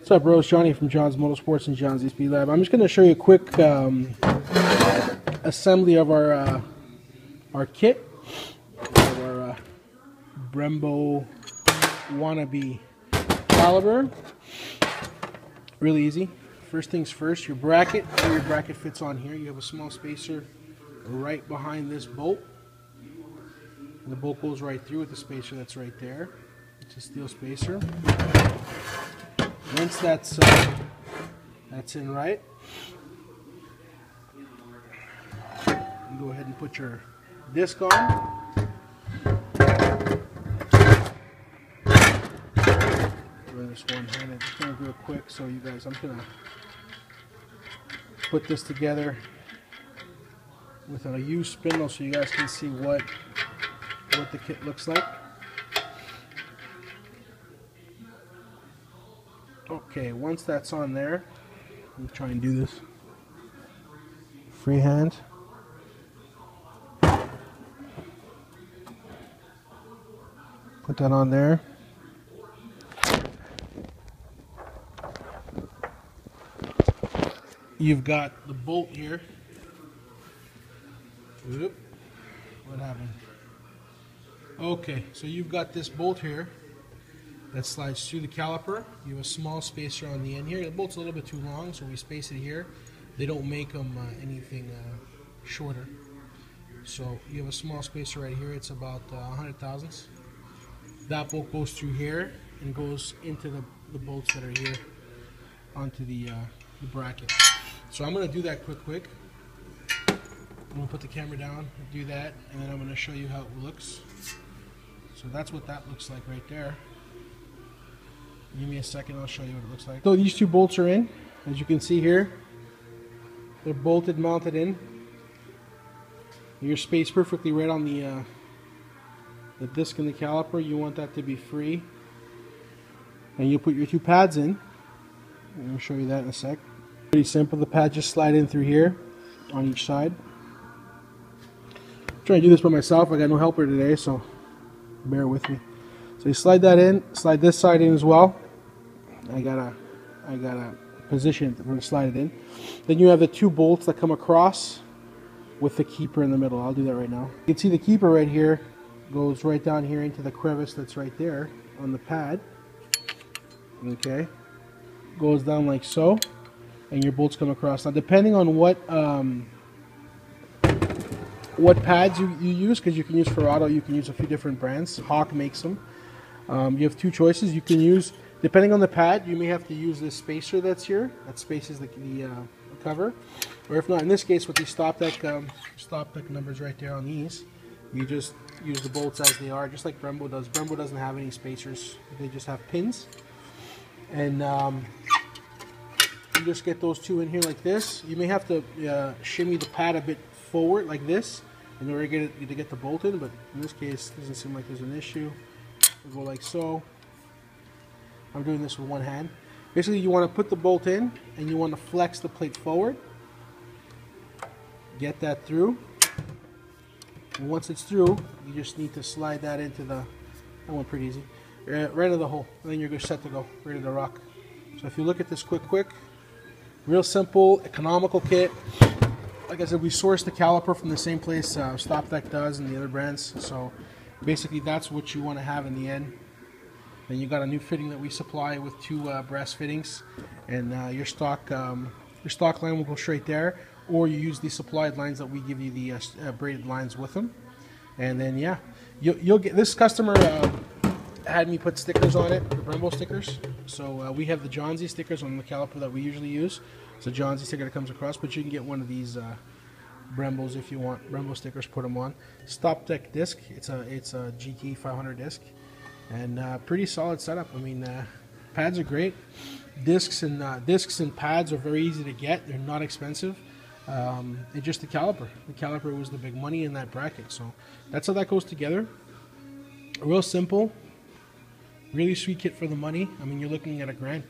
What's up, bro? It's Johnny from John's Motorsports and John's Speed Lab. I'm just going to show you a quick assembly of our kit, of our Brembo wannabe caliber. Really easy. First things first, your bracket. Where your bracket fits on here, you have a small spacer right behind this bolt. And the bolt goes right through with the spacer that's right there. It's a steel spacer. Once that's in right, you go ahead and put your disc on. Doing this one-handed, just going to do it quick. So you guys, I'm going to put this together with a used spindle so you guys can see what the kit looks like. Okay, once that's on there, let me try and do this freehand. Put that on there. You've got the bolt here. Oop, what happened? Okay, so you've got this bolt here that slides through the caliper. You have a small spacer on the end here. The bolt's a little bit too long, so we space it here. They don't make them anything shorter. So you have a small spacer right here. It's about 100 thousandths. That bolt goes through here and goes into the bolts that are here onto the bracket. So I'm going to do that quick. I'm going to put the camera down, do that, and then I'm going to show you how it looks. So that's what that looks like right there. Give me a second, I'll show you what it looks like. So these two bolts are in, as you can see here. They're bolted, mounted in. You're spaced perfectly right on the disc and the caliper. You want that to be free. And you put your two pads in. I'm going to show you that in a sec. Pretty simple. The pads just slide in through here on each side. I'm trying to do this by myself. I got no helper today, so bear with me. So you slide that in, slide this side in as well. I got a position to slide it in. Then you have the two bolts that come across with the keeper in the middle. I'll do that right now. You can see the keeper right here goes right down here into the crevice that's right there on the pad. Okay, goes down like so, and your bolts come across. Now, depending on what pads you use, because you can use Ferrado, you can use a few different brands. Hawk makes them. You have two choices. You can use, depending on the pad, you may have to use this spacer that's here. That spaces the cover. Or if not, in this case, with these stop deck numbers right there on these, you just use the bolts as they are, just like Brembo does. Brembo doesn't have any spacers. They just have pins. And you just get those two in here like this. You may have to shimmy the pad a bit forward like this in order to get the bolt in, but in this case, it doesn't seem like there's an issue. We'll go like so. I'm doing this with one hand. Basically, you want to put the bolt in and you want to flex the plate forward. Get that through. And once it's through, you just need to slide that into the, that went pretty easy, right into the hole. And then you're set to go, ready to rock. So if you look at this quick, real simple, economical kit. Like I said, we source the caliper from the same place Stop Deck does and the other brands. So basically, that's what you want to have in the end. Then you got a new fitting that we supply with two brass fittings, and your stock line will go straight there, or you use the supplied lines that we give you, the braided lines with them. And then yeah, you'll get, this customer had me put stickers on it, the Brembo stickers. So we have the Jonse stickers on the caliper that we usually use. It's a Jonse sticker that comes across, but you can get one of these Brembos if you want. Brembo stickers, put them on. Stop Deck disc. It's a GT 500 disc, and pretty solid setup. I mean, pads are great. Discs and pads are very easy to get. They're not expensive. It's just the caliper. The caliper was the big money in that bracket. So that's how that goes together. Real simple, really sweet kit for the money. I mean, you're looking at $1,000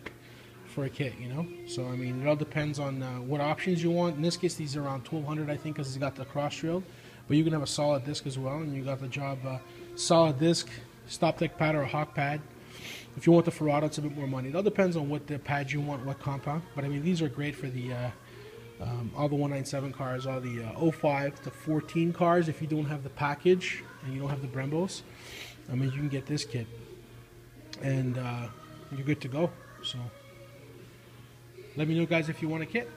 for a kit, you know. So I mean, it all depends on what options you want. In this case, these are around $1,200, I think, because it's got the cross drilled. But you can have a solid disc as well, and you got the job solid disc, Stop Deck pad or a Hawk pad. If you want the Ferrado, it's a bit more money. It all depends on what the pad you want, what compound. But I mean, these are great for the all the 197 cars, all the 05 to 14 cars. If you don't have the package and you don't have the Brembos, I mean, you can get this kit, and you're good to go. So let me know, guys, if you want a kit.